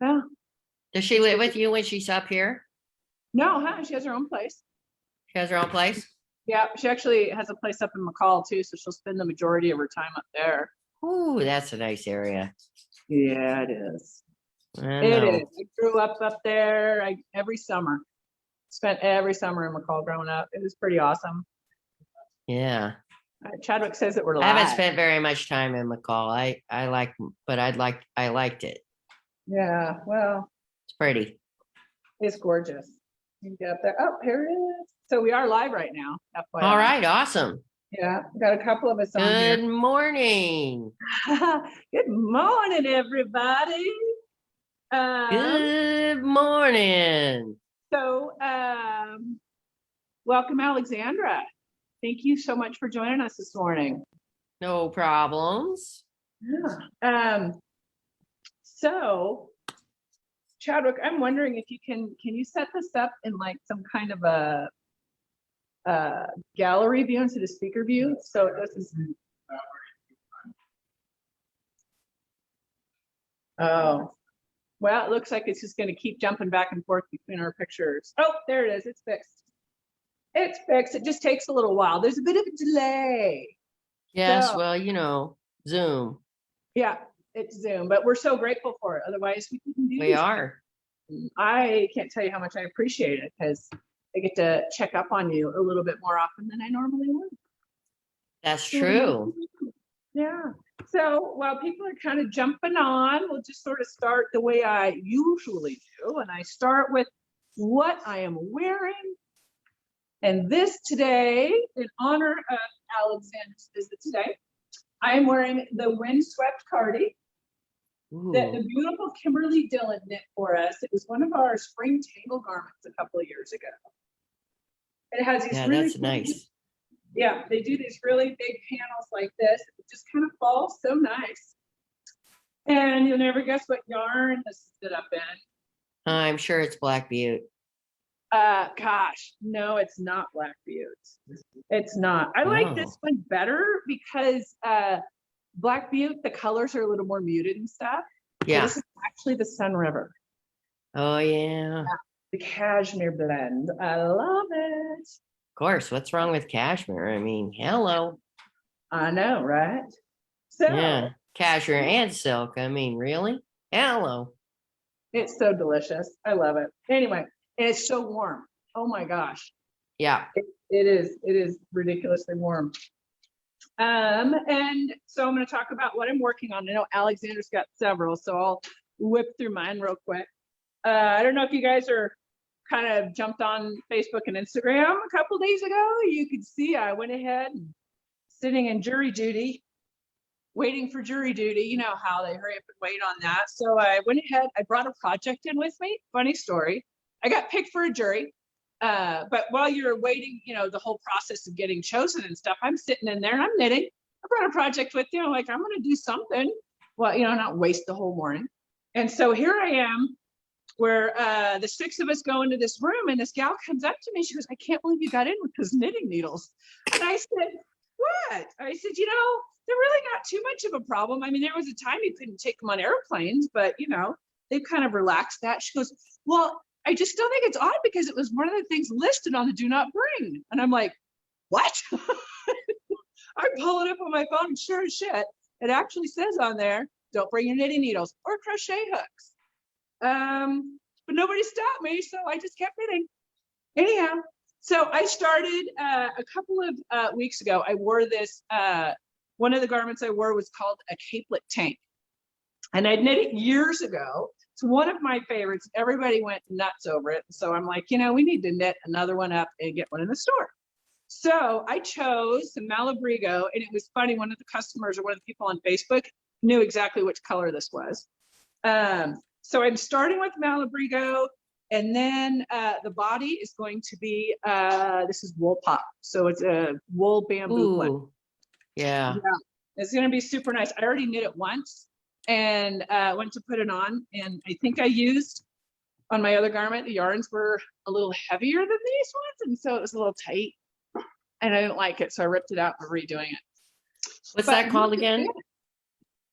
Yeah. Does she live with you when she's up here? No, huh? She has her own place. She has her own place? Yeah, she actually has a place up in McCall too, so she'll spend the majority of her time up there. Ooh, that's a nice area. Yeah, it is. I It know. is. I grew up there every summer. Spent every summer in McCall growing up. It was pretty awesome. Yeah. Chadwick says that we're I haven't live. spent very much time in McCall. I like, but I liked it. Yeah, well, It's pretty. it's gorgeous. You can get up there. Oh, here it is. So we are live right now. FYI. All right, awesome. Yeah, got a couple of us on here. Good morning. Good morning, everybody. Good morning. So, welcome, Alexandra. Thank you so much for joining us this morning. No problems. Yeah. So, Chadwick, I'm wondering if you can you set this up in like some kind of a gallery view instead of speaker view? So this is. Oh, well, it looks like it's just going to keep jumping back and forth between our pictures. Oh, there it is. It's fixed. It's fixed. It just takes a little while. There's a bit of a delay. Yes, So, well, you know, Zoom. yeah, it's Zoom, but we're so grateful for it. Otherwise, we couldn't do We these. are. I can't tell you how much I appreciate it because I get to check up on you a little bit more often than I normally would. That's true. Yeah. So while people are kind of jumping on, we'll just sort of start the way I usually do. And I start with what I am wearing. And this today, in honor of Alexandra's visit today, I am wearing the windswept cardi that the beautiful Kimberly Dillon knit for us. It was one of our spring table garments a couple of years ago. It has these really that's nice. Yeah, they do these really big panels like this. It just kind of falls so nice. And you'll never guess what yarn this is knit up in. I'm sure it's Black Butte. Gosh, no, it's not Black Butte. It's not. I like this one better because Black Butte, the colors are a little more muted and stuff. Yeah. So this is actually the Sun River. Oh, yeah. The cashmere blend. I love it. Of course. What's wrong with cashmere? I mean, hello. I know, right? So yeah, cashmere and silk. I mean, really? Hello. It's so delicious. I love it. Anyway, and it's so warm. Oh my gosh. Yeah. It is ridiculously warm. And so I'm going to talk about what I'm working on. I know Alexandra's got several, so I'll whip through mine real quick. I don't know if you guys are kind of jumped on Facebook and Instagram a couple days ago. You could see I went ahead and sitting in jury duty, waiting for jury duty. You know how they hurry up and wait on that. So I went ahead, I brought a project in with me. Funny story. I got picked for a jury. But while you're waiting, you know, the whole process of getting chosen and stuff, I'm sitting in there and I'm knitting. I brought a project with you. I'm like, I'm going to do something. Well, you know, not waste the whole morning. And so here I am, where the six of us go into this room and this gal comes up to me. She goes, I can't believe you got in with those knitting needles. And I said, what? I said, you know, they're really not too much of a problem. I mean, there was a time you couldn't take them on airplanes, but you know, they've kind of relaxed that. She goes, well, I just still think it's odd because it was one of the things listed on the do not bring. And I'm like, what? I'm pulling up on my phone and sure as shit, it actually says on there, don't bring your knitting needles or crochet hooks. But nobody stopped me, so I just kept knitting. Anyhow, so I started a couple of weeks ago. I wore this, one of the garments I wore was called a capelet tank. And I'd knit it years ago. It's one of my favorites. Everybody went nuts over it. So I'm like, you know, we need to knit another one up and get one in the store. So I chose some Malabrigo, and it was funny. One of the customers or one of the people on Facebook knew exactly which color this was. So I'm starting with Malabrigo, and then the body is going to be, this is wool pop. So it's a wool bamboo one. Yeah. It's going to be super nice. I already knit it once and went to put it on. And I think I used on my other garment, the yarns were a little heavier than these ones. And so it was a little tight and I didn't like it. So I ripped it out and redoing it. What's that called again?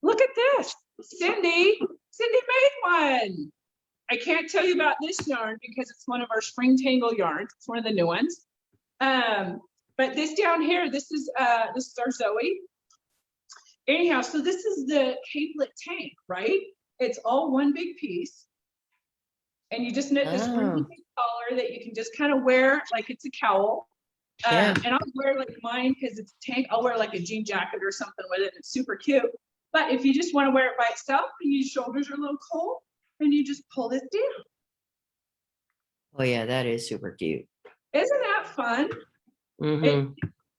Look at this. Cindy made one. I can't tell you about this yarn because it's one of our spring tangle yarns. It's one of the new ones. But this down here, this is our Zoe. Anyhow, so this is the capelet tank, right? It's all one big piece. And you just knit this really big collar that you can just kind of wear like it's a cowl. Yeah. And I'll wear like mine because it's a tank. I'll wear like a jean jacket or something with it. It's super cute. But if you just want to wear it by itself and your shoulders are a little cold, then you just pull this down. Oh yeah, that is super cute. Isn't that fun? Mm-hmm.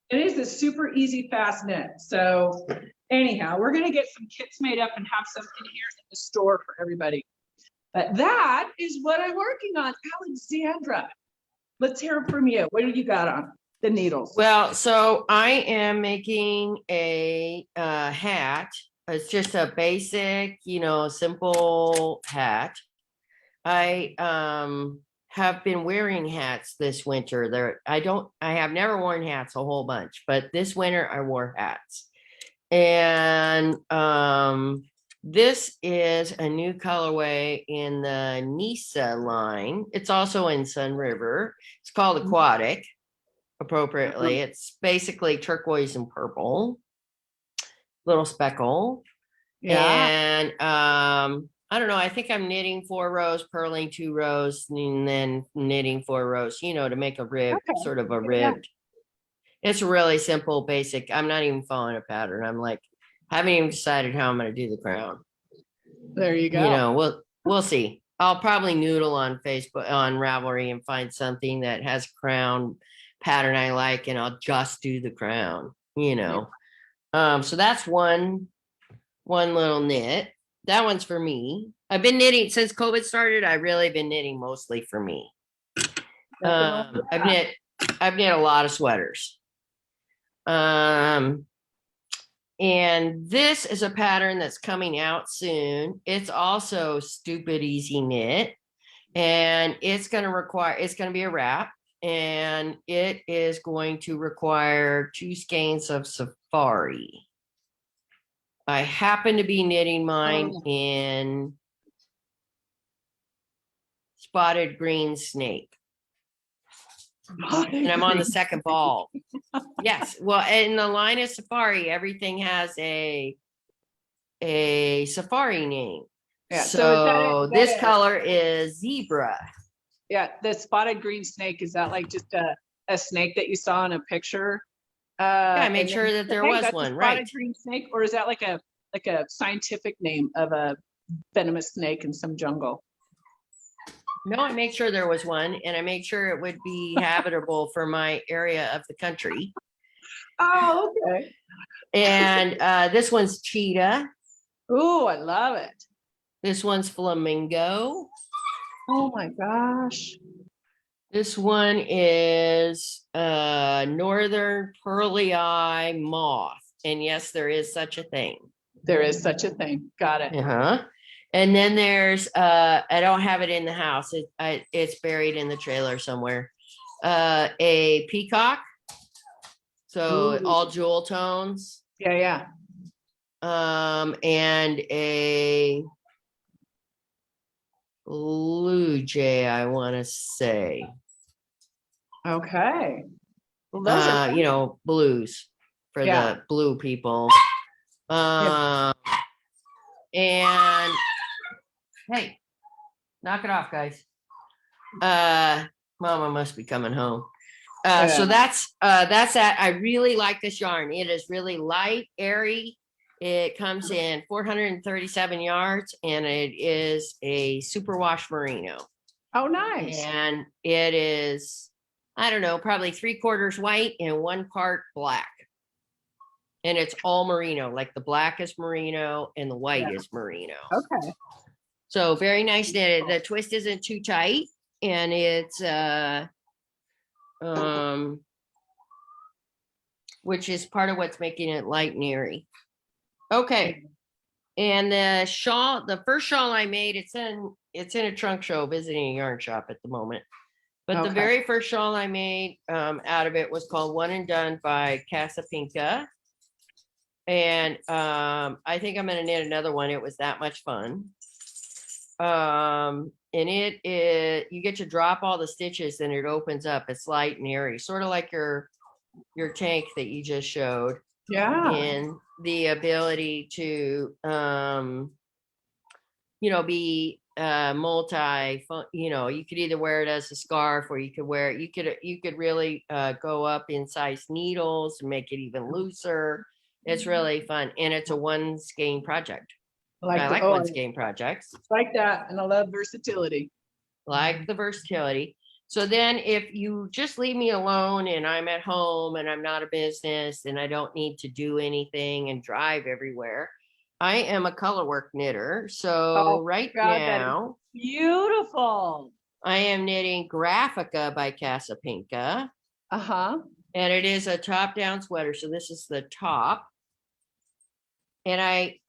It is a super easy, fast knit. So anyhow, we're going to get some kits made up and have some in here in the store for everybody. But that is what I'm working on. Alexandra, let's hear from you. What do you got on the needles? Well, so I am making a hat. It's just a basic, simple hat. I have been wearing hats this winter. I have never worn hats a whole bunch, but this winter I wore hats. And this is a new colorway in the Nisa line. It's also in Sun River. It's called Aquatic, appropriately. It's basically turquoise and purple, little speckle. Yeah. And I don't know, I think I'm knitting 4 rows, purling 2 rows, and then knitting 4 rows, to make a rib, sort of a ribbed. It's really simple, basic. I'm not even following a pattern. I'm like, haven't even decided how I'm going to do the crown. There you go. We'll see. I'll probably noodle on Facebook, on Ravelry, and find something that has a crown pattern I like, and I'll just do the crown, So that's one little knit. That one's for me. I've been knitting since COVID started. I've really been knitting mostly for me. I've knit a lot of sweaters. And this is a pattern that's coming out soon. It's also stupid easy knit, and it's going to be a wrap, and it is going to require 2 skeins of safari. I happen to be knitting mine in spotted green snake. And I'm on the second ball. Yes. Well, in the line of safari, everything has a safari name. Yeah. So this color is zebra. Yeah. The spotted green snake, is that like just a snake that you saw in a picture? Yeah, I made sure that there was one, right? Spotted green snake, or is that like a scientific name of a venomous snake in some jungle? No, I made sure there was one, and I made sure it would be habitable for my area of the country. Oh, okay. And this one's cheetah. Oh, I love it. This one's flamingo. Oh my gosh. This one is northern pearly eye moth. And yes, there is such a thing. There is such a thing. Got it. Uh-huh. And then there's I don't have it in the house. It's buried in the trailer somewhere. A peacock. So all jewel tones. Yeah. And a blue jay, I want to say. Okay. Well, those are blues for the blue people. And hey, knock it off, guys. Mama must be coming home. So that's that. I really like this yarn. It is really light, airy. It comes in 437 yards, and it is a superwash merino. Oh, nice. And it is, I don't know, probably 3/4 white and 1 part black. And it's all merino, like the black is merino and the white is merino. Okay. So very nice knitted. The twist isn't too tight, and it's which is part of what's making it light and airy. Okay. And the first shawl I made, it's in a trunk show, visiting a yarn shop at the moment. But the very first shawl I made out of it was called One and Done by Casapinka. And I think I'm going to knit another one. It was that much fun. and you get to drop all the stitches and it opens up. It's light and airy, sort of like your tank that you just showed. Yeah. And the ability to be multi, you could either wear it as a scarf, or you could wear it, you could really go up in size needles and make it even looser. It's really fun, and it's a one skein project. I like one skein projects. Like that, and I love versatility. Like the versatility. So then if you just leave me alone and I'm at home and I'm not a business and I don't need to do anything and drive everywhere, I am a colorwork knitter. So right now, beautiful. I am knitting Graphica by Casapinka. Uh-huh. And it is a top-down sweater. So this is the top. And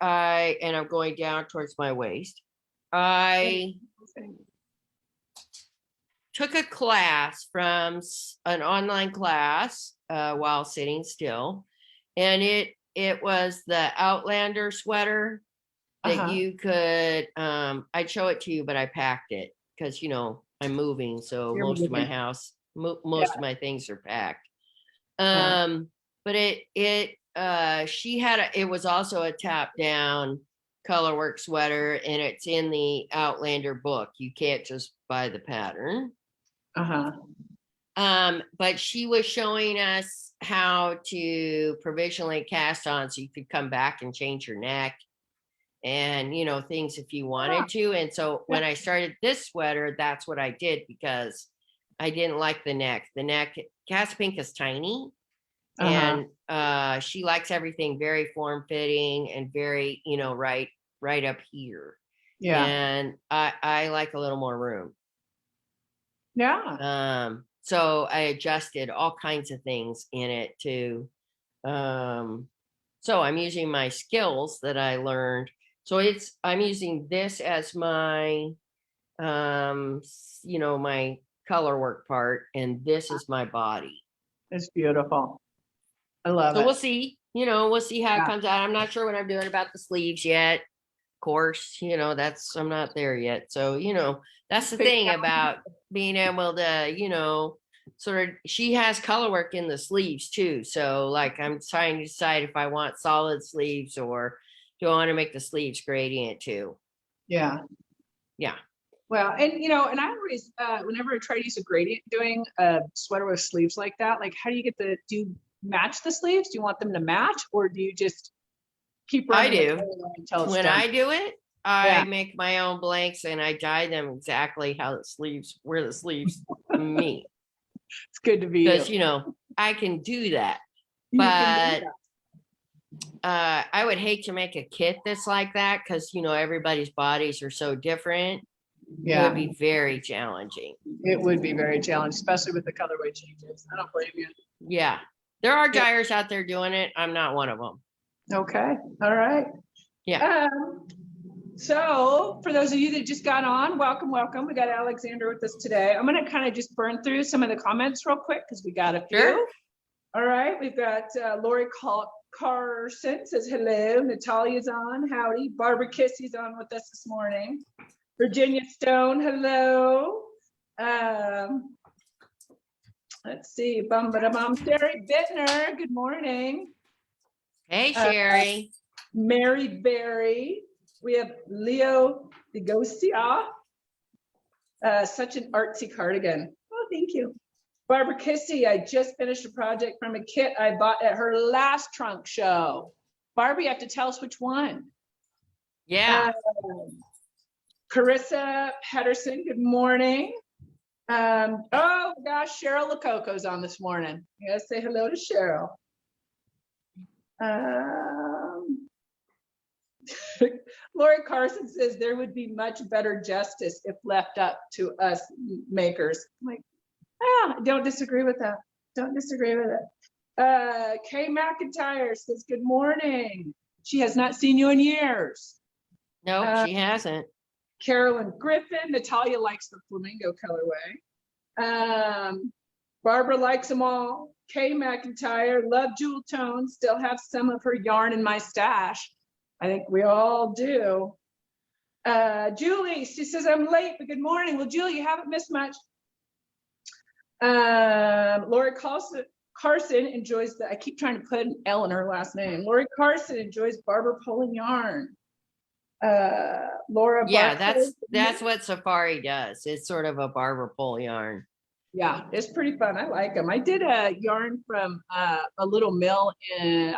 I'm going down towards my waist. I took a class from an online class while sitting still, and it was the Outlander sweater that you could I'd show it to you, but I packed it because I'm moving, so most of my house, most of my things are packed. But it was also a top down colorwork sweater, and it's in the Outlander book. You can't just buy the pattern. But she was showing us how to provisionally cast on, so you could come back and change your neck and things if you wanted to. And so when I started this sweater, that's what I did, because I didn't like the neck. Casapinka is tiny, and she likes everything very form-fitting and very right up here. And I like a little more room. So I adjusted all kinds of things in it too. So I'm using my skills that I learned. So I'm using this as my my color work part, and this is my body. It's beautiful. I love it. So we'll see, we'll see how it comes out. I'm not sure what I'm doing about the sleeves yet. Of course, I'm not there yet. So, that's the thing about being able to, sort of, she has color work in the sleeves too. So like, I'm trying to decide if I want solid sleeves or do I want to make the sleeves gradient too? Yeah. Well, and and I always, whenever I try to use a gradient doing a sweater with sleeves like that, like how do you do you match the sleeves? Do you want them to match, or do you just keep running? I do. When I do it, I make my own blanks and I dye them exactly where the sleeves meet. It's good to be because I can do that. But I would hate to make a kit that's like that, because everybody's bodies are so different. It would be very challenging. It would be very challenging, especially with the colorway changes. I don't blame you. Yeah, there are dyers out there doing it. I'm not one of them. Okay. All right. Yeah. So for those of you that just got on, welcome. We got Alexandra with us today. I'm going to kind of just burn through some of the comments real quick, because we got a few. Sure. All right. We've got Lori Carson says hello. Natalia's on. Howdy. Barbara Kissy's on with us this morning. Virginia Stone, hello. Let's see. Sherry Bittner, good morning. Hey, Sherry. Mary Berry. We have Leo Degosia. Such an artsy cardigan. Oh, thank you. Barbara Kissy, I just finished a project from a kit I bought at her last trunk show. Barbara, you have to tell us which one. Yeah. Carissa Pedersen, good morning. Oh gosh, Cheryl Lococo's on this morning. You gotta say hello to Cheryl. Lori Carson says there would be much better justice if left up to us makers. I'm like, I don't disagree with that. Don't disagree with it. Kay McIntyre says, good morning. She has not seen you in years. No, she hasn't. Carolyn Griffin, Natalia likes the flamingo colorway. Barbara likes them all. Kay McIntyre, love jewel tones, still have some of her yarn in my stash. I think we all do. Julie, she says, I'm late, but good morning. Well, Julie, you haven't missed much. Lori Carson enjoys I keep trying to put an L in her last name. Lori Carson enjoys barber pole and yarn. Laura Yeah, Barclay. that's what Safari does. It's sort of a barber pole yarn. Yeah, it's pretty fun. I like them. I did a yarn from a little mill in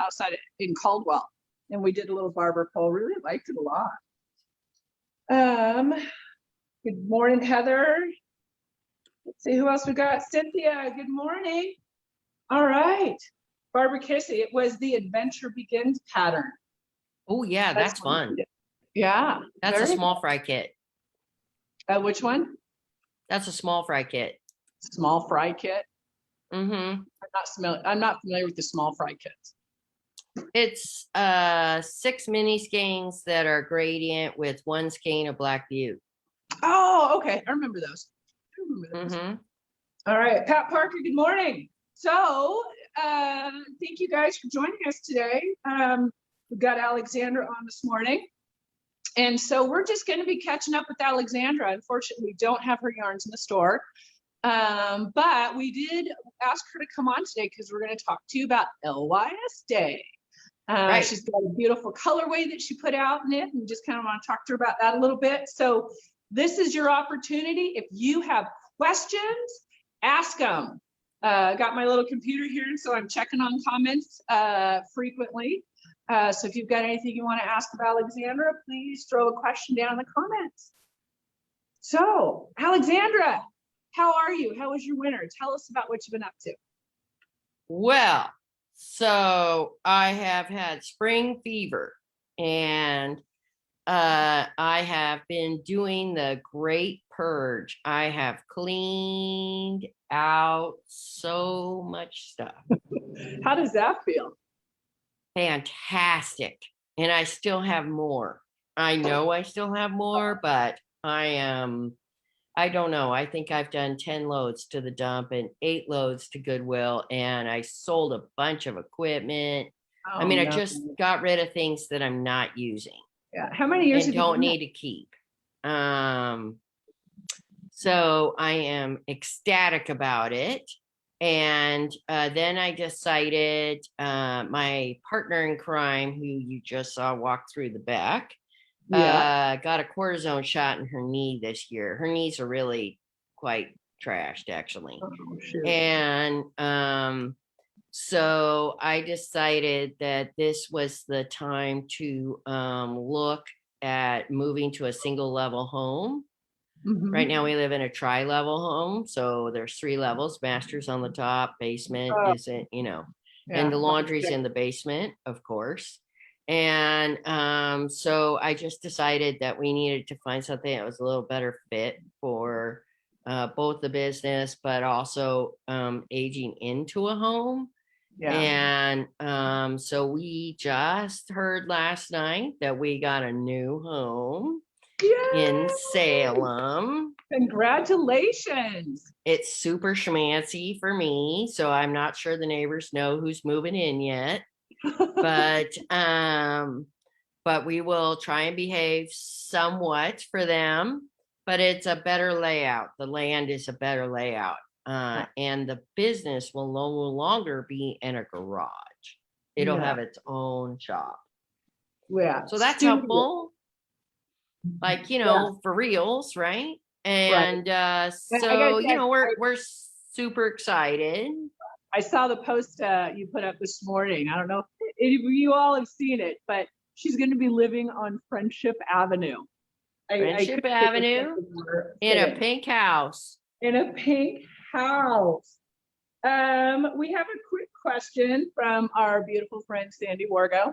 Caldwell, and we did a little barber pole. Really liked it a lot. Good morning, Heather. Let's see who else we got. Cynthia, good morning. All right. Barbara Kissy, it was the Adventure Begins pattern. Oh yeah, that's fun. Yeah. That's a small fry kit. Which one? That's a small fry kit. Small fry kit. Mm-hmm. I'm not familiar with the small fry kits. It's 6 mini skeins that are gradient with 1 skein of Black Butte. Oh, okay. I remember those. Mm-hmm. All right, Pat Parker, good morning. So thank you guys for joining us today. We've got Alexandra on this morning. And so we're just going to be catching up with Alexandra. Unfortunately, we don't have her yarns in the store. But we did ask her to come on today because we're going to talk to you about LYS Day. Right. She's got a beautiful colorway that she put out in it, and just kind of want to talk to her about that a little bit. So this is your opportunity. If you have questions, ask them. Got my little computer here, and so I'm checking on comments frequently. So if you've got anything you want to ask of Alexandra, please throw a question down in the comments. So Alexandra, how are you? How was your winter? Tell us about what you've been up to. Well, so I have had spring fever, and I have been doing the great purge. I have cleaned out so much stuff. How does that feel? Fantastic. And I still have more. I know I still have more, but I don't know. I think I've done 10 loads to the dump and 8 loads to Goodwill, and I sold a bunch of equipment. Oh, I mean, I no. just got rid of things that I'm not using. Yeah. How many years and have you don't done need to keep. So I am ecstatic about it. And then I decided my partner in crime, who you just saw walk through the back, got a cortisone shot in her knee this year. Her knees are really quite trashed, actually. Oh, shoot. And so I decided that this was the time to look at moving to a single level home. Mhm. Right now we live in a tri-level home, so there's 3 levels: master's on the top, basement Oh. isn't, Yeah. and the laundry's in the basement, of course. And so I just decided that we needed to find something that was a little better fit for both the business, but also aging into a home. Yeah. And so we just heard last night that we got a new home in Yay! Salem. Congratulations. It's super schmancy for me, so I'm not sure the neighbors know who's moving in yet. But we will try and behave somewhat for them. But it's a better layout. The land is a better layout. And the business will no longer be in a garage. It'll have its own shop. Yeah. So that's helpful. Like, for reals, right? And so, we're super excited. I saw the post you put up this morning. I don't know if you all have seen it, but she's going to be living on Friendship Avenue. Friendship Avenue in a pink house. In a pink house. We have a quick question from our beautiful friend Sandy Wargo.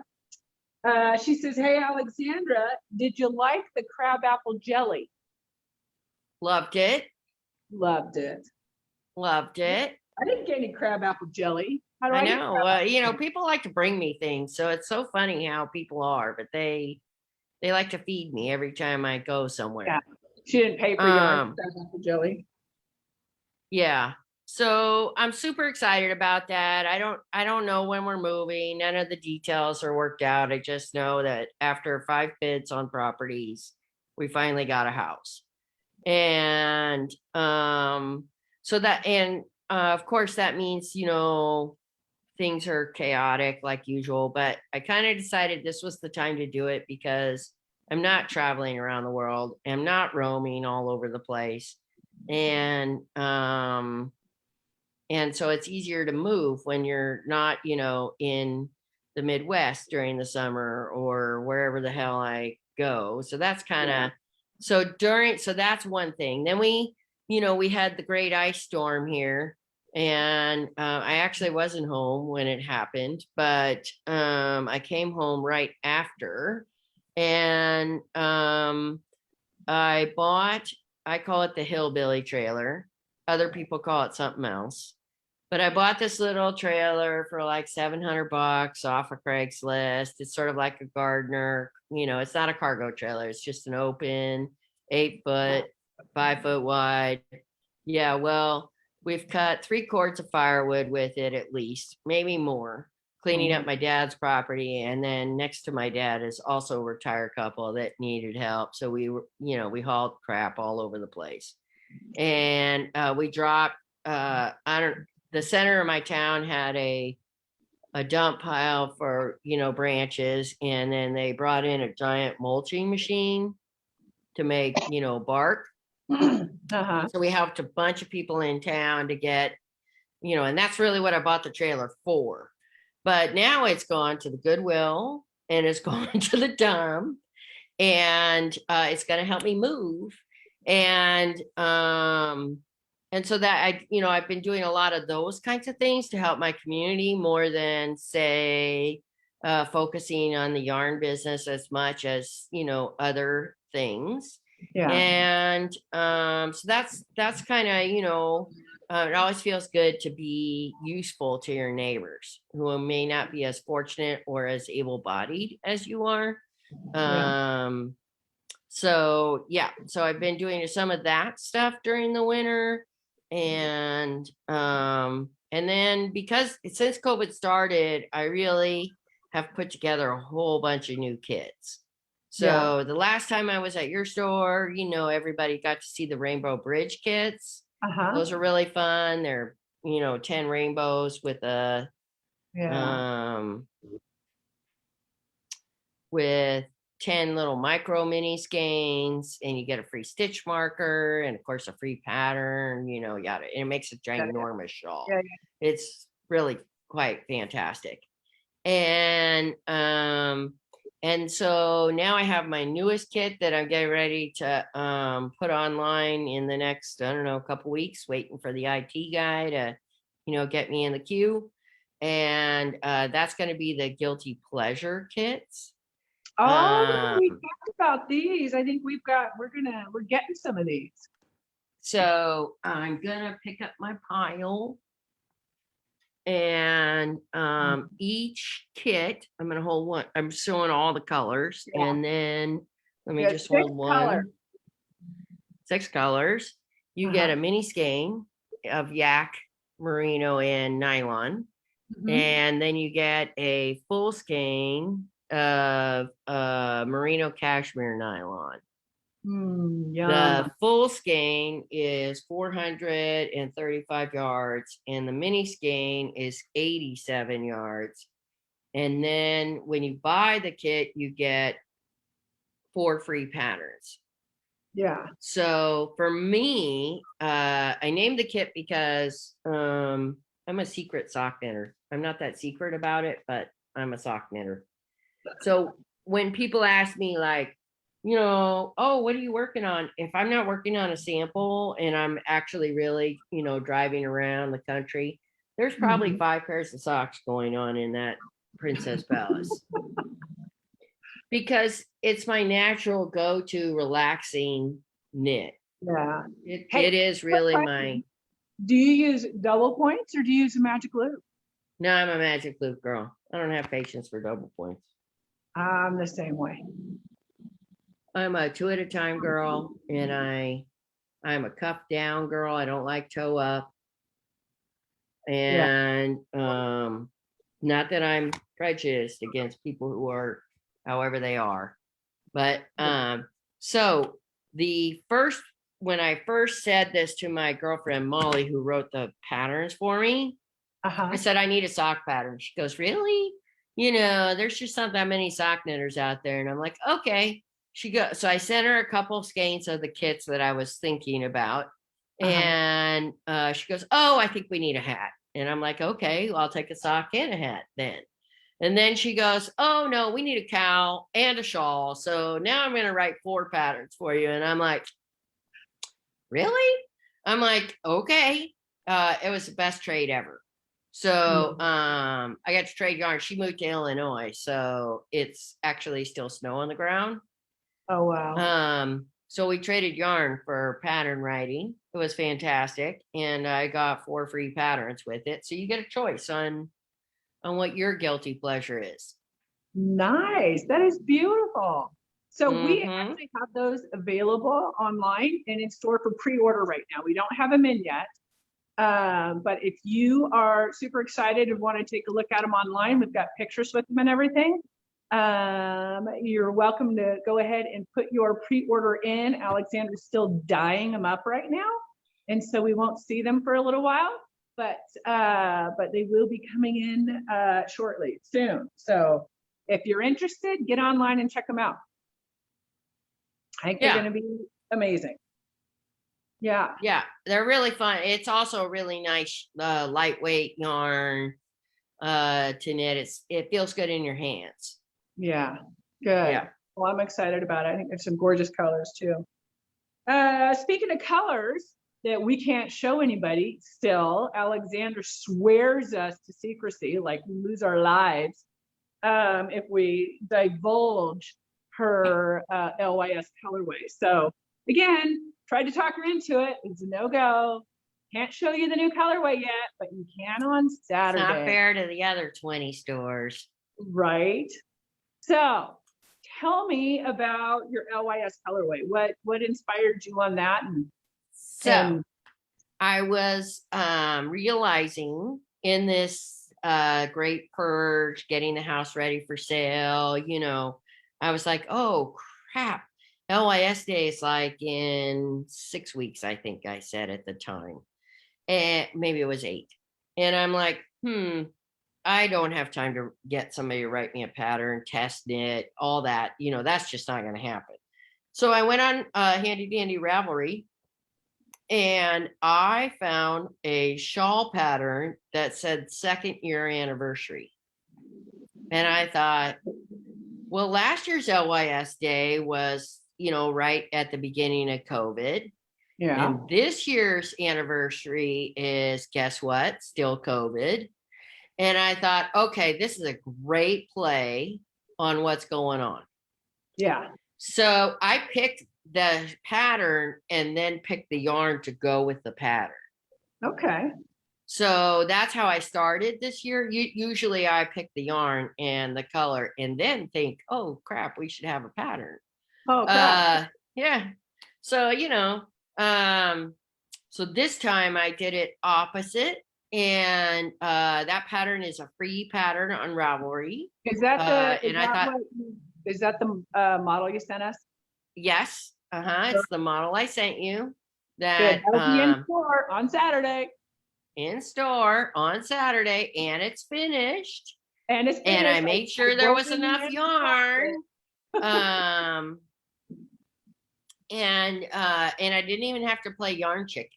She says, "Hey Alexandra, did you like the crabapple jelly?" Loved it. Loved it. Loved it. I didn't get any crabapple jelly. How do I know. People like to bring me things, so it's so funny how people are, but they like to feed me every time I go somewhere. Yeah. She didn't pay for your crabapple jelly. Yeah. So I'm super excited about that. I don't know when we're moving. None of the details are worked out. I just know that after 5 bids on properties, we finally got a house. And so that, and of course that means, you know, things are chaotic like usual, but I kind of decided this was the time to do it because I'm not traveling around the world. I'm not roaming all over the place. And so it's easier to move when you're not, you know, in the Midwest during the summer or wherever the hell I go. So that's kind of, so that's one thing. Then we, you know, we had the great ice storm here, and I actually wasn't home when it happened, but I came home right after, and I bought, I call it the hillbilly trailer. Other people call it something else. But I bought this little trailer for like $700 off of Craigslist. It's sort of like a gardener, you know, it's not a cargo trailer. It's just an open 8 foot, 5 foot wide. Yeah, well, we've cut 3 cords of firewood with it at least, maybe more, cleaning up my dad's property. And then next to my dad is also a retired couple that needed help. So we were, you know, we hauled crap all over the place. And we dropped, the center of my town had a dump pile for, you know, branches, and then they brought in a giant mulching machine to make, you know, bark. So we helped a bunch of people in town to get, you know, and that's really what I bought the trailer for. But now it's gone to the Goodwill and it's gone to the dump, and it's going to help me move. And so that I, you know, I've been doing a lot of those kinds of things to help my community more than, say, focusing on the yarn business as much as, you know, other things. And so that's kind of, you know, it always feels good to be useful to your neighbors who may not be as fortunate or as able-bodied as you are. So yeah, so I've been doing some of that stuff during the winter. And then because since COVID started, I really have put together a whole bunch of new kits. So the last time I was at your store, you know, everybody got to see the Rainbow Bridge kits. Those are really fun. They're, you know, 10 rainbows with a with 10 little micro mini skeins, and you get a free stitch marker and of course a free pattern, you know, yada. And it makes a ginormous shawl. It's really quite fantastic. And so now I have my newest kit that I'm getting ready to put online in the next, I don't know, a couple weeks, waiting for the IT guy to, you know, get me in the queue. And that's going to be the Guilty Pleasure kits. Oh, we talked about these. I think we're getting some of these. So I'm gonna pick up my pile, and each kit, I'm gonna hold one. I'm showing all the colors, and then let me just hold one. 6 colors. You get a mini skein of yak, merino, and nylon, and then you get a full skein of merino cashmere nylon. The full skein is 435 yards, and the mini skein is 87 yards. And then when you buy the kit, you get 4 free patterns. So for me, I named the kit because I'm a secret sock knitter. I'm not that secret about it, but I'm a sock knitter. So when people ask me, like, you know, oh, what are you working on? If I'm not working on a sample and I'm actually really, you know, driving around the country, there's probably 5 pairs of socks going on in that Princess Palace. Because it's my natural go-to relaxing knit. It is really my. Do you use double points or do you use a magic loop? No, I'm a magic loop girl. I don't have patience for double points. I'm the same way. I'm a 2 at a time girl, and I'm a cuff down girl. I don't like toe up. And not that I'm prejudiced against people who are however they are, but So when I first said this to my girlfriend, Molly, who wrote the patterns for me, I said, I need a sock pattern. She goes, really? There's just not that many sock knitters out there. And I'm like, okay. So I sent her a couple of skeins of the kits that I was thinking about. And she goes, oh, I think we need a hat. And I'm like, okay, well, I'll take a sock and a hat then. And then she goes, oh, no, we need a cowl and a shawl. So now I'm going to write 4 patterns for you. And I'm like, really? I'm like, okay. It was the best trade ever. So I got to trade yarn. She moved to Illinois, so it's actually still snow on the ground. Oh, wow. So we traded yarn for pattern writing. It was fantastic. And I got 4 free patterns with it. So you get a choice on what your guilty pleasure is. Nice. That is beautiful. So we actually have those available online and in store for pre-order right now. We don't have them in yet. But if you are super excited and want to take a look at them online, we've got pictures with them and everything. You're welcome to go ahead and put your pre-order in. Alexandra's still dyeing them up right now. And so we won't see them for a little while, but they will be coming in shortly, soon. So if you're interested, get online and check them out. I think they're going to be amazing. Yeah. Yeah, they're really fun. It's also a really nice lightweight yarn to knit. It feels good in your hands. Yeah, good. Yeah. Well, I'm excited about it. I think there's some gorgeous colors too. Speaking of colors that we can't show anybody still, Alexandra swears us to secrecy, like we lose our lives if we divulge her LYS colorway. So again, tried to talk her into it. It's a no-go. Can't show you the new colorway yet, but you can on Saturday. It's not fair to the other 20 stores. Right. So tell me about your LYS colorway. What inspired you on that? So I was realizing in this great purge, getting the house ready for sale, I was like, oh crap. LYS Day is like in 6 weeks, I think I said at the time. And maybe it was 8. And I'm like, I don't have time to get somebody to write me a pattern, test knit, all that. That's just not going to happen. So I went on Handy Dandy Ravelry and I found a shawl pattern that said 2nd year anniversary. And I thought, well, last year's LYS Day was, right at the beginning of COVID. Yeah. And this year's anniversary is, guess what? Still COVID. And I thought, okay, this is a great play on what's going on. Yeah. So I picked the pattern and then picked the yarn to go with the pattern. Okay. So that's how I started this year. Usually I pick the yarn and the color and then think, oh crap, we should have a pattern. Oh, crap. Yeah. So, so this time I did it opposite. And that pattern is a free pattern on Ravelry. Is that the model you sent us? Yes. It's the model I sent you. That'll be in store on Saturday. In store on Saturday, and it's finished. And I made sure there was enough yarn. And I didn't even have to play yarn chicken.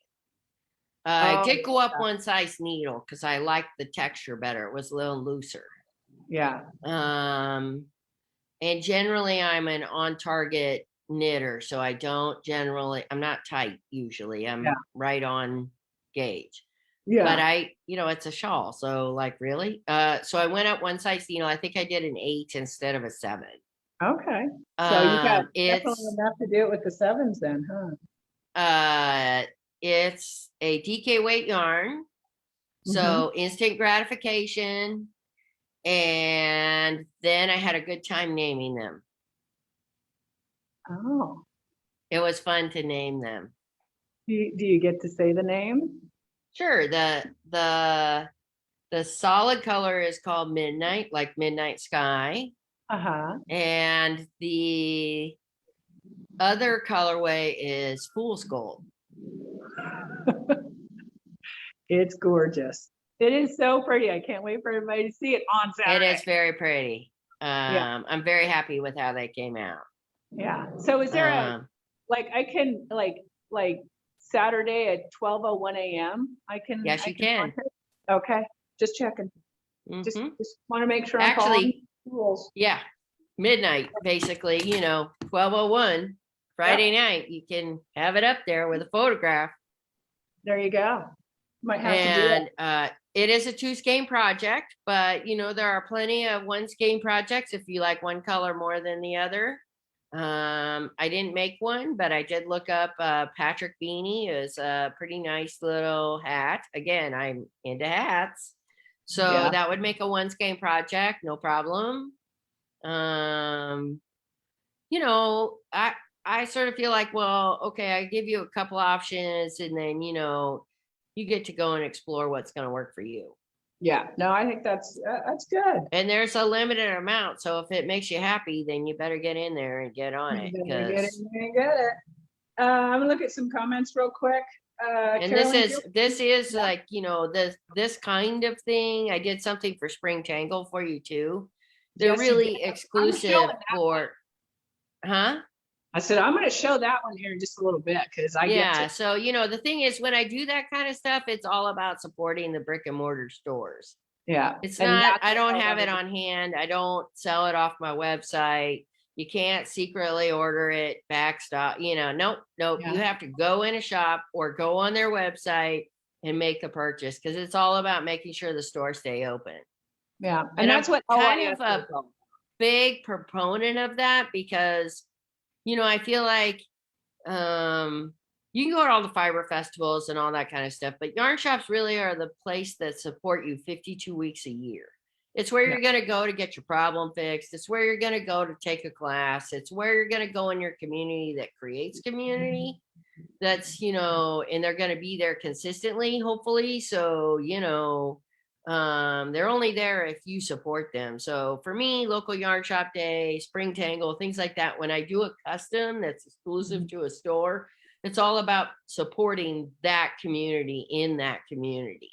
I did go up 1 size needle because I liked the texture better. It was a little looser. Yeah. And generally I'm an on target knitter. So I'm not tight usually. I'm right on gauge. Yeah. But it's a shawl. So like really? So I went up 1 size needle. I think I did an 8 instead of a 7. Okay. So you got definitely enough to do it with the 7s then, huh? It's a DK weight yarn. So instant gratification. And then I had a good time naming them. Oh. It was fun to name them. Do you get to say the name? Sure. The solid color is called Midnight, like Midnight Sky. Uh-huh. And the other colorway is Fool's Gold. It's gorgeous. It is so pretty. I can't wait for everybody to see it on Saturday. It is very pretty. Yeah. I'm very happy with how they came out. Yeah. So is there a, like, I can, like Saturday at 12:01 a.m. I can. Yes, you can. Okay. Just checking. Just want to make sure I'm Actually, following the rules. yeah, midnight, basically, 12:01, Friday night, you can have it up there with a photograph. There you go. Might have to do it. And it is a 2-skein project, but there are plenty of 1-skein projects if you like one color more than the other. I didn't make one, but I did look up Patrick Beanie is a pretty nice little hat. Again, I'm into hats. So that would make a 1-skein project, no problem. I sort of feel like, well, okay, I give you a couple options and then, you get to go and explore what's going to work for you. Yeah, no, I think that's good. And there's a limited amount. So if it makes you happy, then you better get in there and get on it. Get it. I'm gonna look at some comments real quick. And Carolyn, this is like, this kind of thing. I did something for Spring Tangle for you too. They're Yes, really exclusive for, huh? I said, I'm going to show that one here in just a little bit because I get to. So, the thing is, when I do that kind of stuff, it's all about supporting the brick and mortar stores. Yeah. It's not, I don't have it on hand. I don't sell it off my website. You can't secretly order it, backstop, nope. Yeah. You have to go in a shop or go on their website and make the purchase because it's all about making sure the stores stay open. Yeah. And that's what kind of a big proponent of that because I feel like you can go to all the fiber festivals and all that kind of stuff, but yarn shops really are the place that support you 52 weeks a year. It's where you're going to go to get your problem fixed. It's where you're going to go to take a class. It's where you're going to go in your community that creates community. That's, and they're going to be there consistently, hopefully. So, they're only there if you support them. So for me, local yarn shop day, Spring Tangle, things like that, when I do a custom that's exclusive to a store, it's all about supporting that community in that community.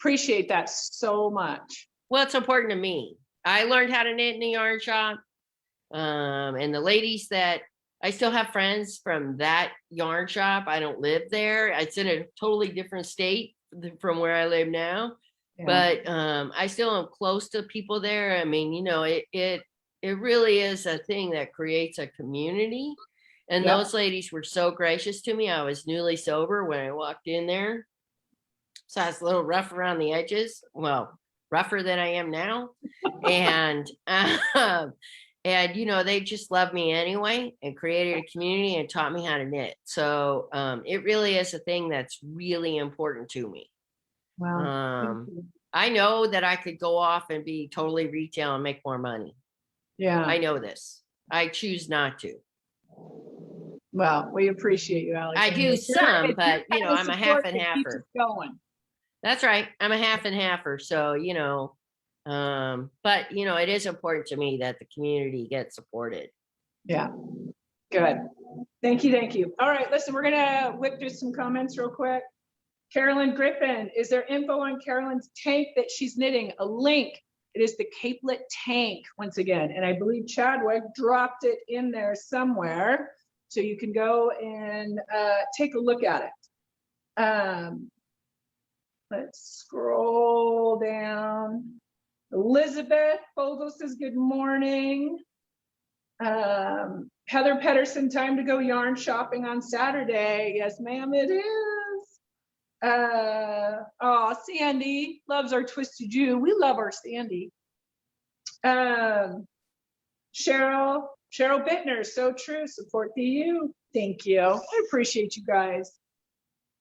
Appreciate that so much. Well, it's important to me. I learned how to knit in the yarn shop. And the ladies that I still have friends from that yarn shop. I don't live there. It's in a totally different state from where I live now. But I still am close to people there. I mean, it really is a thing that creates a community. And those ladies were so gracious to me. I was newly sober when I walked in there. So I was a little rough around the edges. Well, rougher than I am now. And they just loved me anyway and created a community and taught me how to knit. So it really is a thing that's really important to me. Wow. I know that I could go off and be totally retail and make more money. Yeah. I know this. I choose not to. Well, we appreciate you, Alex. I do some, but I'm a half and halfer. Going. That's right. I'm a half and halfer. So, but it is important to me that the community gets supported. Yeah. Good. Thank you. All right, listen, we're gonna whip through some comments real quick. Carolyn Griffin, is there info on Carolyn's tank that she's knitting? A link. It is the Capelet tank once again, and I believe Chadwick dropped it in there somewhere, so you can go and take a look at it. Let's scroll down. Elizabeth Fogel says good morning. Heather Pedersen, time to go yarn shopping on Saturday. Yes, ma'am, it is. Sandy loves our Twisted Ewe. We love our Sandy. Cheryl Bittner, so true. Support the U. Thank you. I appreciate you guys.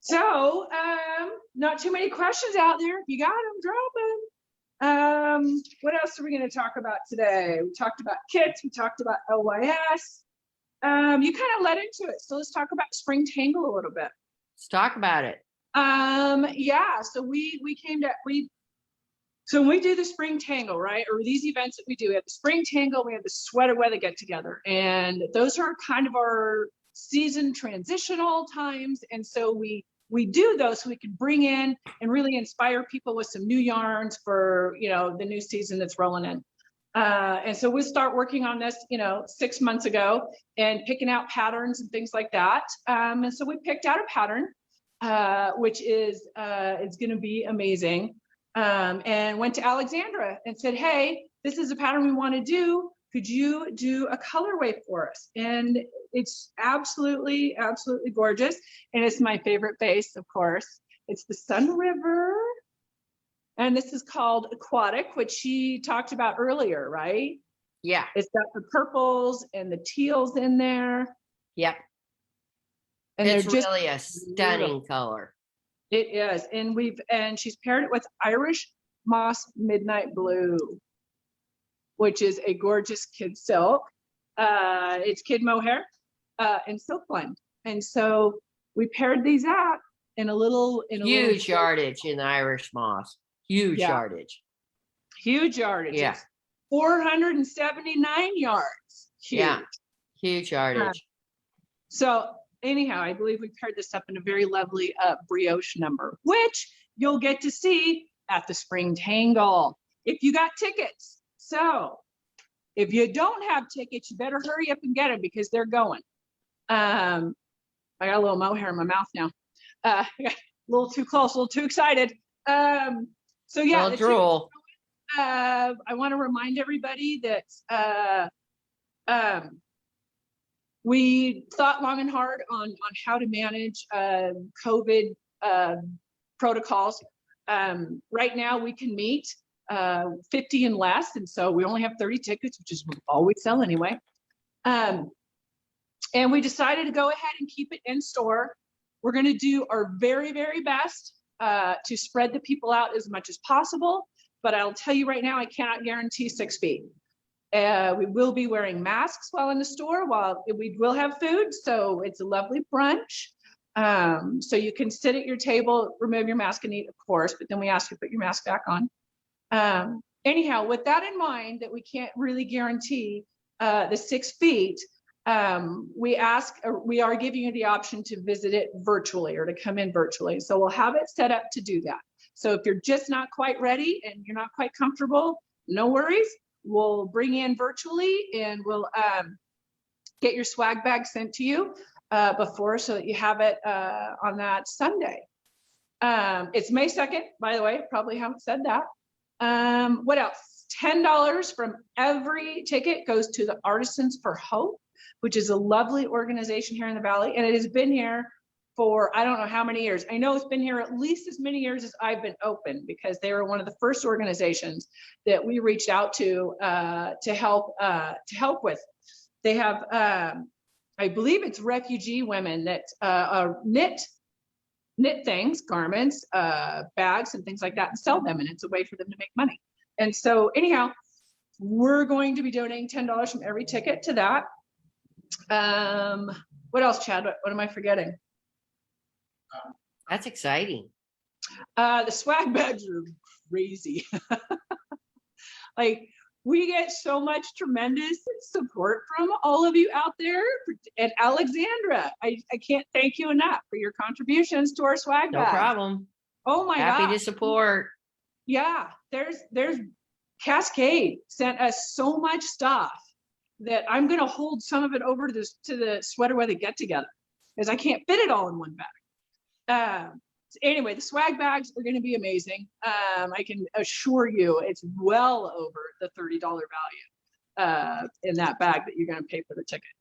So, not too many questions out there. If you got them, drop them. What else are we going to talk about today? We talked about kits. We talked about LYS. You kind of led into it. So let's talk about Spring Tangle a little bit. Let's talk about it. So So when we do the spring tangle, right, or these events that we do, we have the spring tangle, we have the sweater weather get together, and those are kind of our season transitional times. And so we do those so we can bring in and really inspire people with some new yarns for, you know, the new season that's rolling in. And so we start working on this, you know, 6 months ago and picking out patterns and things like that. And so we picked out a pattern, which is, it's going to be amazing. And went to Alexandra and said, hey, this is a pattern we want to do. Could you do a colorway for us? And it's absolutely, absolutely gorgeous. And it's my favorite base, of course. It's the Sun River. And this is called Aquatic, which she talked about earlier, right? Yeah. It's got the purples and the teals in there. Yep. And It's they're just really a stunning color. It is. And she's paired it with Irish Moss Midnight Blue, which is a gorgeous kid silk. It's kid mohair and silk blend. And so we paired these out in a little Huge yardage in Irish moss. Huge yardage. Huge yardage. Yeah. 479 yards. Huge. Yeah. Huge yardage. So anyhow, I believe we paired this up in a very lovely brioche number, which you'll get to see at the spring tangle if you got tickets. So if you don't have tickets, you better hurry up and get them because they're going. I got a little mohair in my mouth now. A little too close, a little too excited. So yeah, Well, drool. I want to remind everybody that we thought long and hard on how to manage COVID protocols. Right now we can meet 50 and less, and so we only have 30 tickets, which is all we sell anyway. And we decided to go ahead and keep it in store. We're going to do our very, very best to spread the people out as much as possible. But I'll tell you right now, I cannot guarantee 6 feet. We will be wearing masks while in the store, while we will have food. So it's a lovely brunch. So you can sit at your table, remove your mask and eat, of course, but then we ask you to put your mask back on. Anyhow, with that in mind, that we can't really guarantee the 6 feet, we are giving you the option to visit it virtually or to come in virtually. So we'll have it set up to do that. So if you're just not quite ready and you're not quite comfortable, no worries. We'll bring in virtually and we'll get your swag bag sent to you before so that you have it on that Sunday. It's May 2nd, by the way, probably haven't said that. What else? $10 from every ticket goes to the Artisans for Hope, which is a lovely organization here in the Valley. And it has been here for, I don't know how many years. I know it's been here at least as many years as I've been open, because they were one of the first organizations that we reached out to help with. They have, I believe it's refugee women that knit things, garments, bags and things like that and sell them. And it's a way for them to make money. And so anyhow, we're going to be donating $10 from every ticket to that. What else, Chad? What am I forgetting? That's exciting. The swag bags are crazy. Like, we get so much tremendous support from all of you out there. And Alexandra, I can't thank you enough for your contributions to our swag No bag. problem. Oh my God. Happy to support. Yeah, there's Cascade sent us so much stuff that I'm going to hold some of it over to the sweater weather get together, because I can't fit it all in one bag. Anyway, the swag bags are going to be amazing. I can assure you it's well over the $30 value in that bag that you're going to pay for the ticket.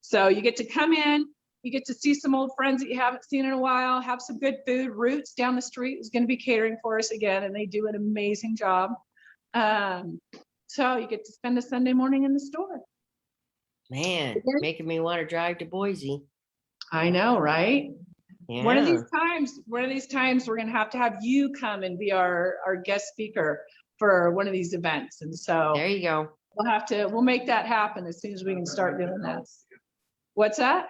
So you get to come in, you get to see some old friends that you haven't seen in a while, have some good food. Roots down the street is going to be catering for us again, and they do an amazing job. So you get to spend a Sunday morning in the store. Man, making me want to drive to Boise. I know, right? Yeah. One of these times, we're going to have you come and be our guest speaker for one of these events. And so there you go. We'll make that happen as soon as we can start doing this. What's that?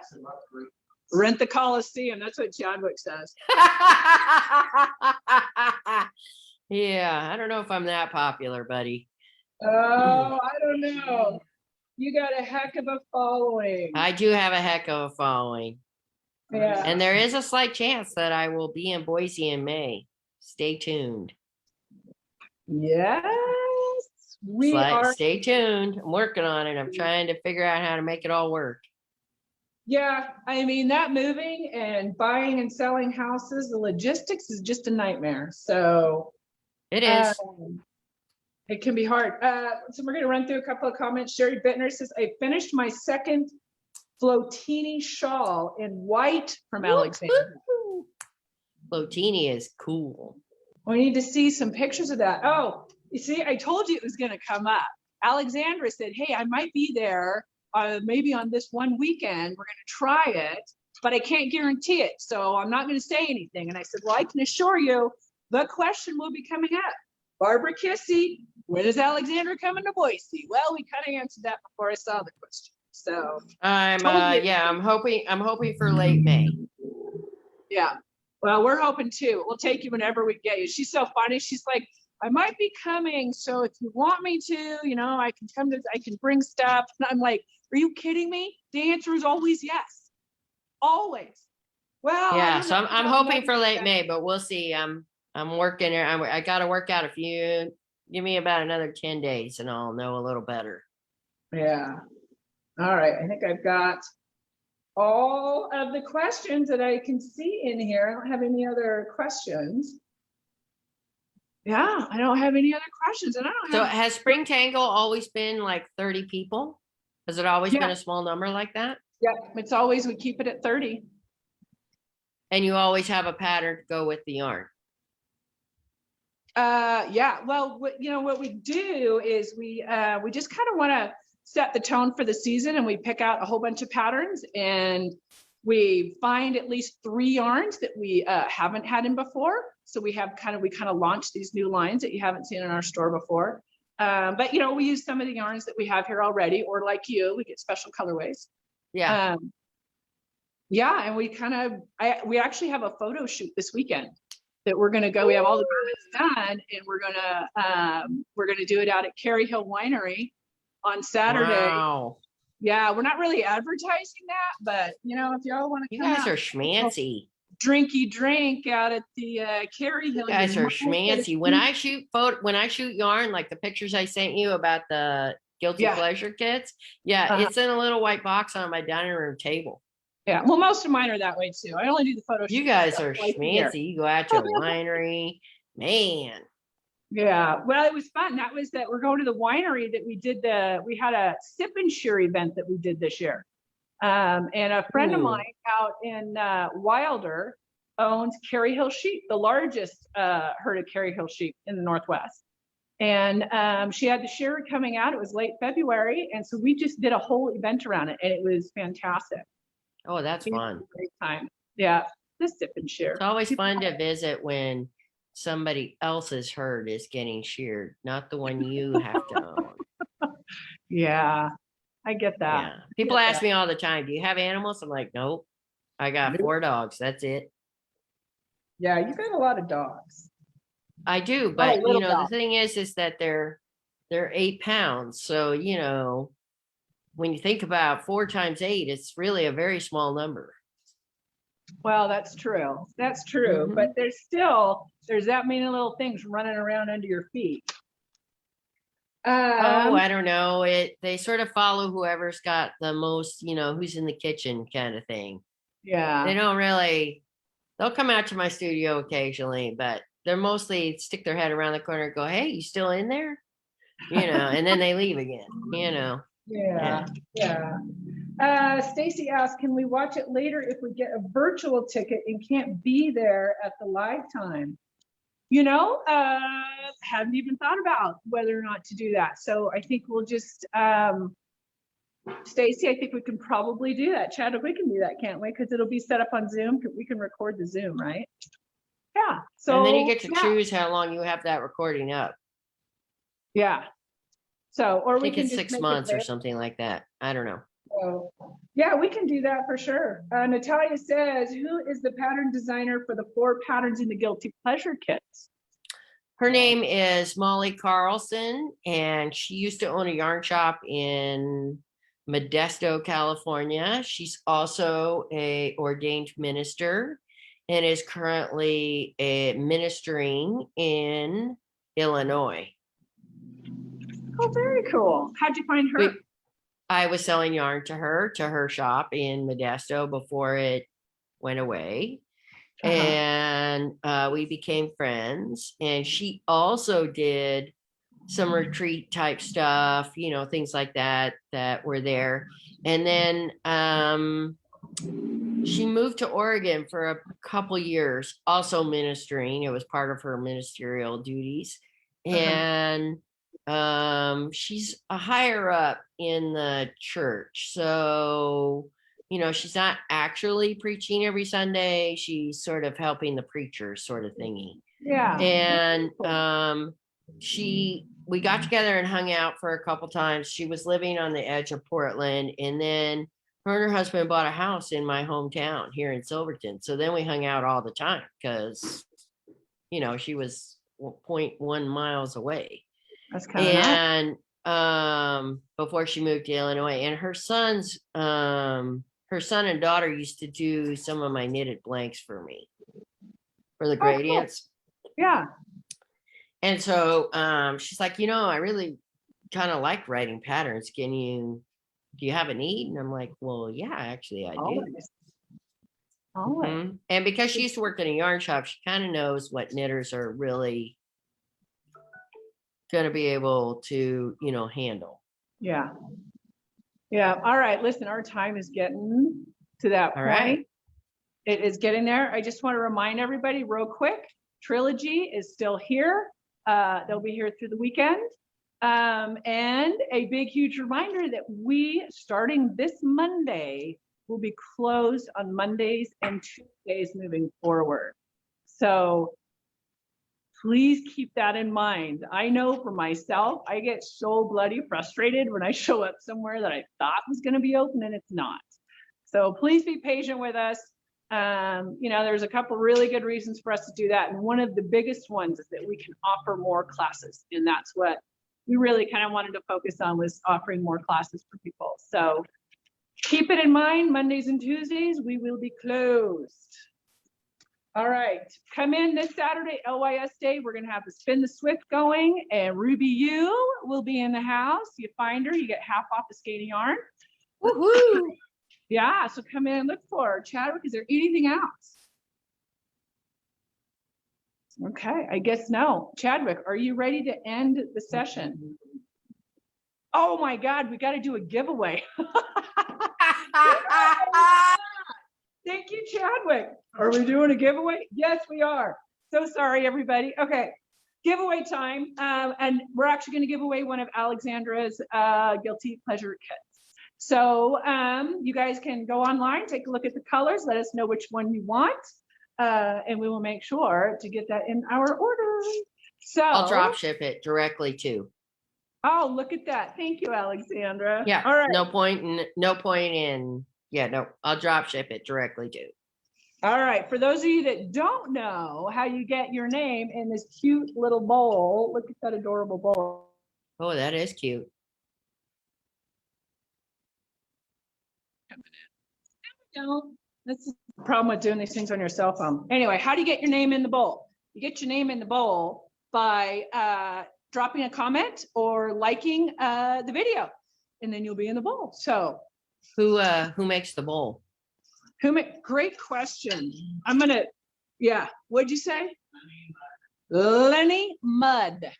Rent the Coliseum. That's what Chadwick says. Yeah, I don't know if I'm that popular, buddy. Oh, I don't know. You got a heck of a following. I do have a heck of a following. Yeah. And there is a slight chance that I will be in Boise in May. Stay tuned. Yes, we are. Stay tuned. I'm working on it. I'm trying to figure out how to make it all work. Yeah, I mean, that moving and buying and selling houses, the logistics is just a nightmare. So It is. it can be hard. So we're going to run through a couple of comments. Sherry Bittner says, I finished my second Flotini shawl in white from Alexandra. Flotini is cool. We need to see some pictures of that. Oh, you see, I told you it was going to come up. Alexandra said, hey, I might be there maybe on this one weekend. We're going to try it, but I can't guarantee it. So I'm not going to say anything. And I said, well, I can assure you the question will be coming up. Barbara Kissy, when is Alexandra coming to Boise? Well, we kind of answered that before I saw the question. So I'm hoping for late May. Yeah. Well, we're hoping too. We'll take you whenever we get you. She's so funny. She's like, I might be coming. So if you want me to, I can bring stuff. And I'm like, are you kidding me? The answer is always yes. Always. Well, yeah. So I'm hoping for late May, but we'll see. I'm working here. I got to work out a few. Give me about another 10 days and I'll know a little better. Yeah. All right. I think I've got all of the questions that I can see in here. I don't have any other questions. Yeah, I don't have any other questions. And I don't So have. has Spring Tangle always been like 30 people? Has it always been a small number like that? Yeah, it's always, we keep it at 30. And you always have a pattern to go with the yarn. Yeah, well, what we do is we just kind of want to set the tone for the season, and we pick out a whole bunch of patterns, and we find at least 3 yarns that we haven't had in before. So we kind of launch these new lines that you haven't seen in our store before. But we use some of the yarns that we have here already, or like we get special colorways. Yeah. Yeah, and we actually have a photo shoot this weekend that we're going to go. We have all the garments done, and we're going to do it out at Carey Hill Winery on Saturday. Wow. Yeah, we're not really advertising that, but if y'all want to, you guys are schmancy. Drinky drink out at the Carey Hill. You guys are schmancy. When I shoot yarn, like the pictures I sent you about the guilty pleasure kits, it's in a little white box on my dining room table. Yeah, well, most of mine are that way too. I only do the photo shoot. You guys are schmancy. You go out to a winery, man. Yeah, well, it was fun. That we're going to the winery that we had a sip and share event that we did this year. And a friend of mine out in Wilder owns Carey Hill sheep, the largest herd of Carey Hill sheep in the Northwest. And she had the share coming out. It was late February. And so we just did a whole event around it, and it was fantastic. Oh, that's fun. Great time. Yeah, the sip and share. It's always fun to visit when somebody else's herd is getting sheared, not the one you have to own. Yeah, I get that. Yeah. People ask me all the time, do you have animals? I'm like, nope. I got 4 dogs. That's it. Yeah, you've got a lot of dogs. I do, but the thing is that they're 8 pounds. So, when you think about 4 times 8, it's really a very small number. Well, that's true. That's true. Mm-hmm. But there's that many little things running around under your feet. I don't know. They sort of follow whoever's got the most, who's in the kitchen kind of thing. Yeah. They don't really, they'll come out to my studio occasionally, but they're mostly stick their head around the corner and go, hey, you still in there? And then they leave again, Yeah. Stacy asked, can we watch it later if we get a virtual ticket and can't be there at the live time? Haven't even thought about whether or not to do that. So I think we'll just, Stacy, I think we can probably do that. Chad, we can do that, can't we? Because it'll be set up on Zoom. We can record the Zoom, right? Yeah. So and then you get to choose how long you have that recording up. Yeah. So, or we can it's just 6 months or something like that. I don't know. So, yeah, we can do that for sure. Natalia says, who is the pattern designer for the 4 patterns in the guilty pleasure kits? Her name is Molly Carlson, and she used to own a yarn shop in Modesto, California. She's also a ordained minister and is currently ministering in Illinois. Oh, very cool. How'd you find her? I was selling yarn to her shop in Modesto before it went away. And we became friends. And she also did some retreat type stuff, things like that were there. And then she moved to Oregon for a couple years, also ministering. It was part of her ministerial duties. And she's a higher up in the church. So, she's not actually preaching every Sunday. She's sort of helping the preacher sort of thingy. Yeah. And we got together and hung out for a couple times. She was living on the edge of Portland, and then her and her husband bought a house in my hometown here in Silverton. So then we hung out all the time because, she was 0.1 miles away. That's kind of nice. And before she moved to Illinois, and her son and daughter used to do some of my knitted blanks for me for the gradients. Cool. Yeah. And so she's like, I really kind of like writing patterns. Do you have a need? And I'm like, well, yeah, actually I do. Always. And because she used to work in a yarn shop, she kind of knows what knitters are really going to be able to, handle. Yeah. Yeah. All right. Listen, our time is getting to that point. Right. It is getting there. I just want to remind everybody real quick, Trilogy is still here. They'll be here through the weekend. And a big, huge reminder that we, starting this Monday, will be closed on Mondays and Tuesdays moving forward. So please keep that in mind. I know for myself, I get so bloody frustrated when I show up somewhere that I thought was going to be open and it's not. So please be patient with us. There's a couple really good reasons for us to do that. And one of the biggest ones is that we can offer more classes. And that's what we really kind of wanted to focus on, was offering more classes for people. So keep it in mind, Mondays and Tuesdays, we will be closed. All right, come in this Saturday, LYS Day. We're gonna have the Spin the Swift going, and Ruby U will be in the house. You find her, you get half off the skating yarn. Woohoo! Yeah, so come in and look for her. Chadwick, is there anything else? Okay, I guess no. Chadwick, are you ready to end the session? Oh my God, we got to do a giveaway. Thank you, Chadwick. Are we doing a giveaway? Yes, we are. So sorry, everybody. Okay, giveaway time. And we're actually going to give away one of Alexandra's Guilty Pleasure kits. So you guys can go online, take a look at the colors, let us know which one you want, and we will make sure to get that in our order. So I'll drop ship it directly to. Oh, look at that. Thank you, Alexandra. Yeah. All right. No point in. Yeah, no, I'll drop ship it directly to. All right. For those of you that don't know how you get your name in this cute little bowl, look at that adorable bowl. Oh, that is cute. That's the problem with doing these things on your cell phone. Anyway, how do you get your name in the bowl? You get your name in the bowl by dropping a comment or liking the video, and then you'll be in the bowl. So who makes the bowl? Great question. What'd you say? Lenny Mudd.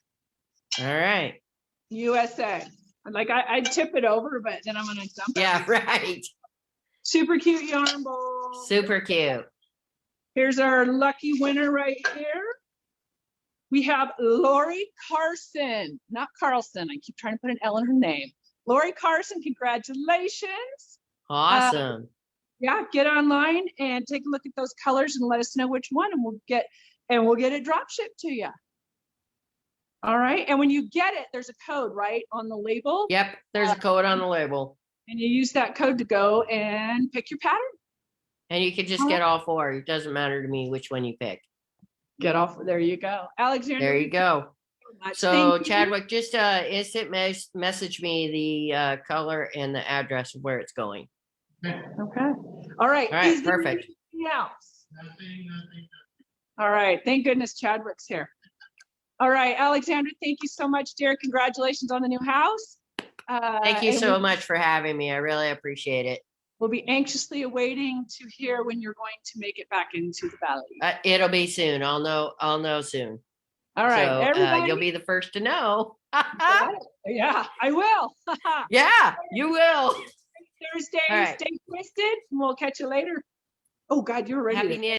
All right. USA. Like I'd tip it over, but then I'm gonna dump it. Yeah, right. Super cute yarn bowl. Super cute. Here's our lucky winner right here. We have Lori Carson, not Carlson. I keep trying to put an L in her name. Lori Carson, congratulations. Awesome. Yeah, get online and take a look at those colors and let us know which one, and we'll get it drop shipped to you. All right, and when you get it, there's a code right on the label. Yep, there's a code on the label. And you use that code to go and pick your pattern. And you can just get all four. It doesn't matter to me which one you pick. get off. There you go. Alexandra. There you go. Much. So Thank you. Chadwick, just instant message me the color and the address of where it's going. Okay. All right. All right, Is there perfect. anything else? All right. Thank goodness Chadwick's here. All right, Alexandra, thank you so much, dear. Congratulations on the new house. Thank you and so much for having me. I really appreciate it. We'll be anxiously awaiting to hear when you're going to make it back into the valley. It'll be soon. I'll know soon. All right, So everybody. you'll be the first to know. Yeah, I will. Yeah, you will. Thursday, All right. stay twisted, and we'll catch you later. Oh God, you're ready. Happy New